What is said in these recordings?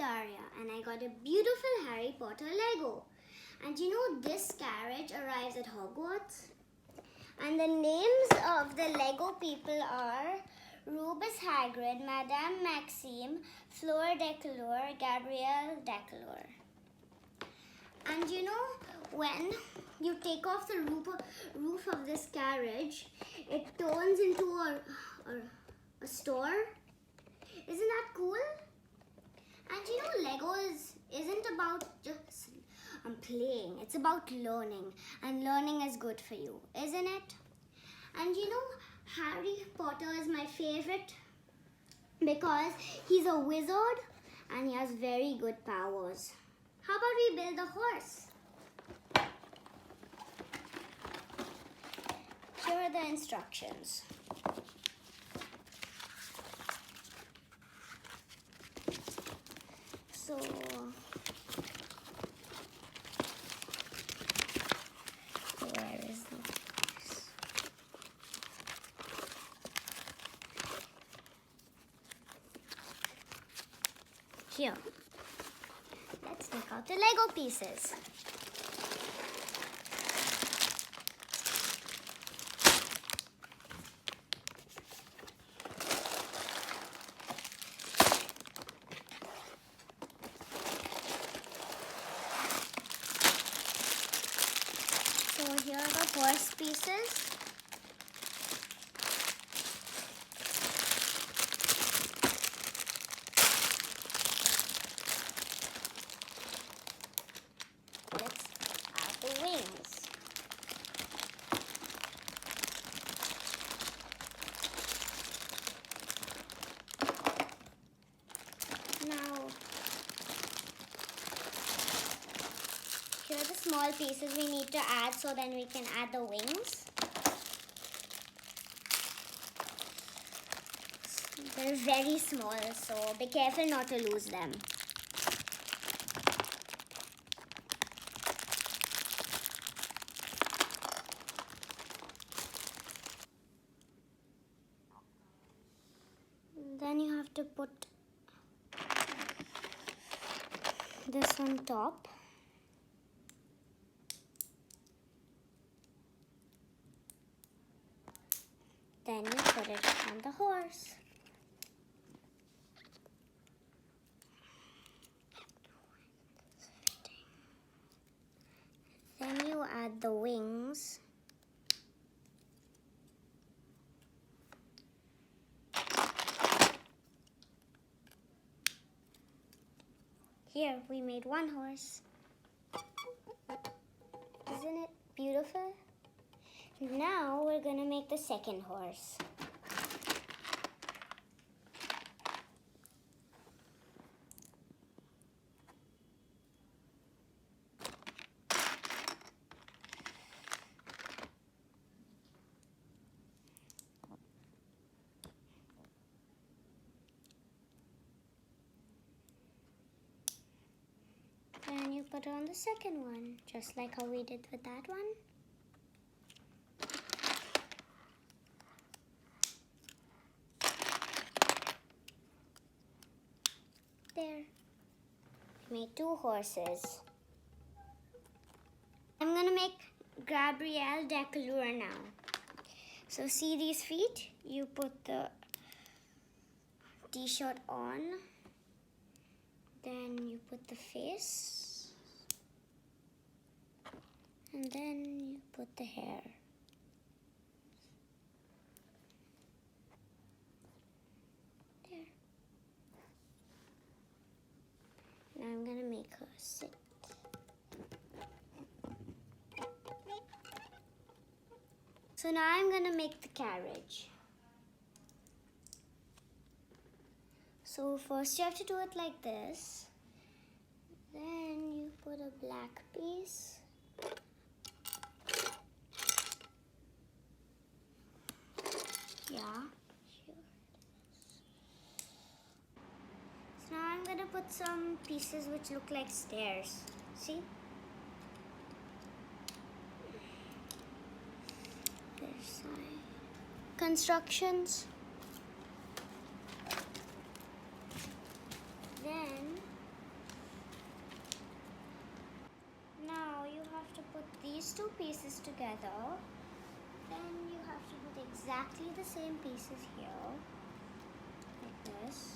Daria and I got a beautiful Harry Potter Lego. And you know, this carriage arrives at Hogwarts. And the names of the Lego people are Rubus Hagrid, Madame Maxime, Fleur Decalour, Gabrielle Decalour. And you know, when you take off the roof of this carriage, it turns into a store. Isn't that cool? And you know, Lego isn't about just playing. It's about learning. And learning is good for you, isn't it? And you know, Harry Potter is my favorite because he's a wizard and he has very good powers. How about we build a horse? Here are the instructions. So, where is the horse? Here. Let's take out the Lego pieces. So here are the horse pieces. Let's add the wings. Now, here are the small pieces we need to add so then we can add the wings. They're very small, so be careful not to lose them. Then you have to put this on top. Then you put it on the horse. Then you add the wings. Here, we made one horse. Isn't it beautiful? Now we're gonna make the second horse. And you put on the second one, just like how we did with that one. There. We made two horses. I'm gonna make Gabrielle Decalour now. So see these feet? You put the t-shirt on. Then you put the face. And then you put the hair. There. Now I'm gonna make her sit. So now I'm gonna make the carriage. So first you have to do it like this. Then you put a black piece. Yeah, sure. So now I'm gonna put some pieces which look like stairs. See? There's constructions. Then two pieces together, then you have to put exactly the same pieces here, like this.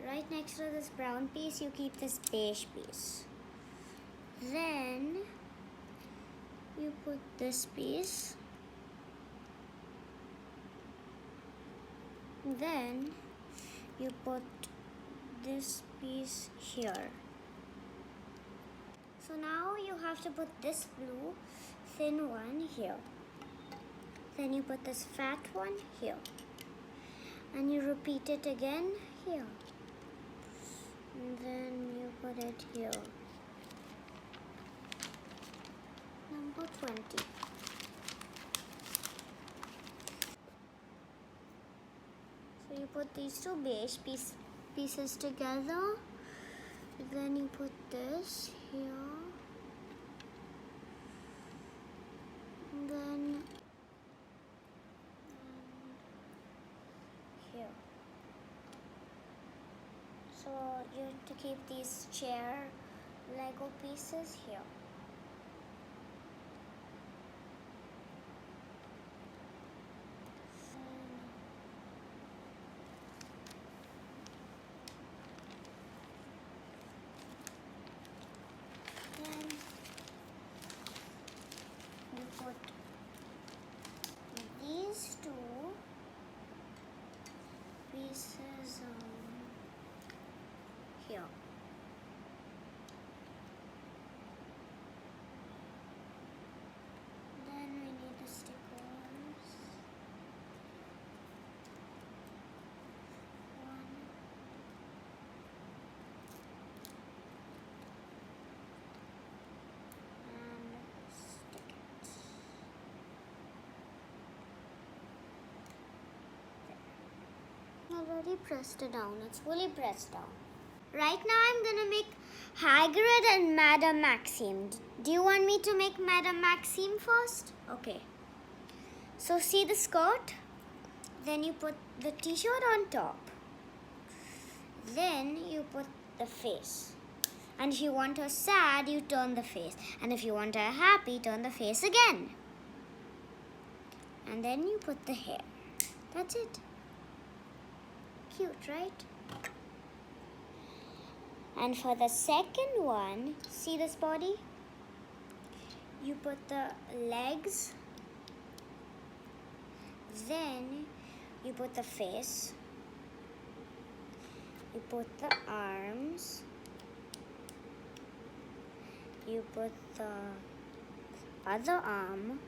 Right next to this brown piece, you keep this beige piece. Then you put this piece. Then you put this piece here. So now you have to put this blue thin one here. Then you put this fat one here. And you repeat it again here. And then you put it here. Number 20. So you put these two beige pieces together. Then you put this here. And then here. So you have to keep these chair Lego pieces here. Then you put these two pieces here. Then we need the stickers. One. And stick it. There. I already pressed it down. It's fully pressed down. Right now I'm gonna make Hagrid and Madame Maxime. Do you want me to make Madame Maxime first? Okay. So see the skirt? Then you put the t-shirt on top. Then you put the face. And if you want her sad, you turn the face. And if you want her happy, turn the face again. And then you put the hair. That's it. Cute, right? And for the second one, see this body? You put the legs. Then you put the face. You put the arms. You put the other arm.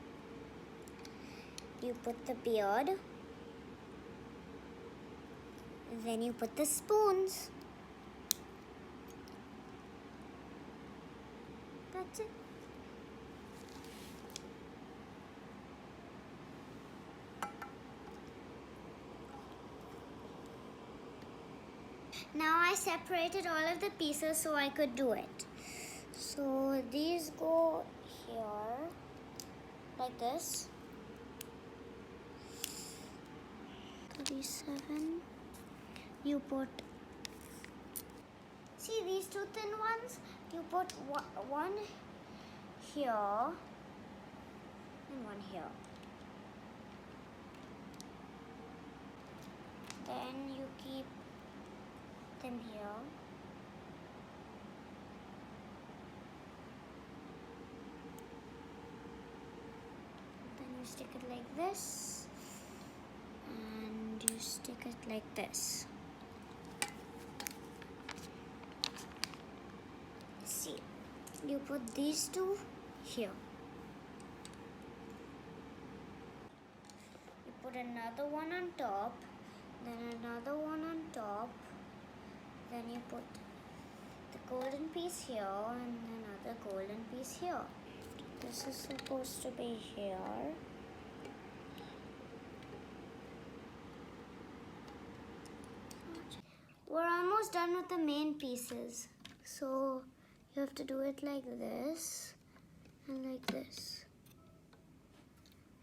You put the beard. Then you put the spoons. That's it. Now I separated all of the pieces so I could do it. So these go here, like this. 37. You put, see these two thin ones? You put one here and one here. Then you keep them here. Then you stick it like this. And you stick it like this. See, you put these two here. You put another one on top, then another one on top, then you put the golden piece here and another golden piece here. This is supposed to be here. We're almost done with the main pieces. So you have to do it like this and like this.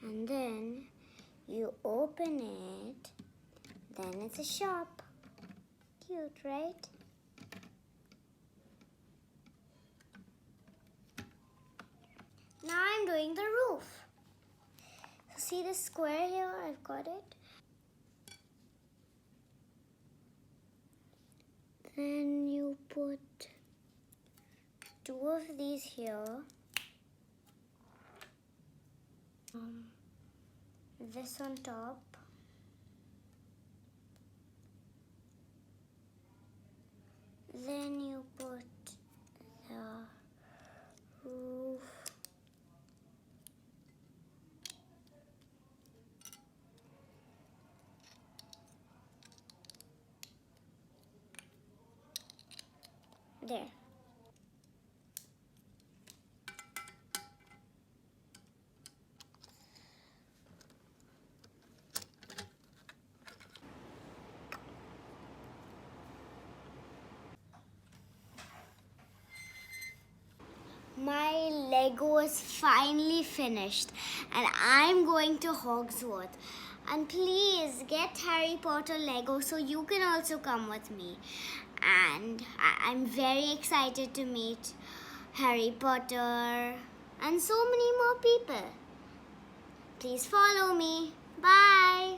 And then you open it, then it's a shop. Cute, right? Now I'm doing the roof. So see this square here? I've got it. Then you put 2 of these here. This on top. Then you put the roof. There. My Lego is finally finished and I'm going to Hogsworth. And please get Harry Potter Lego so you can also come with me. And I'm very excited to meet Harry Potter and so many more people. Please follow me. Bye.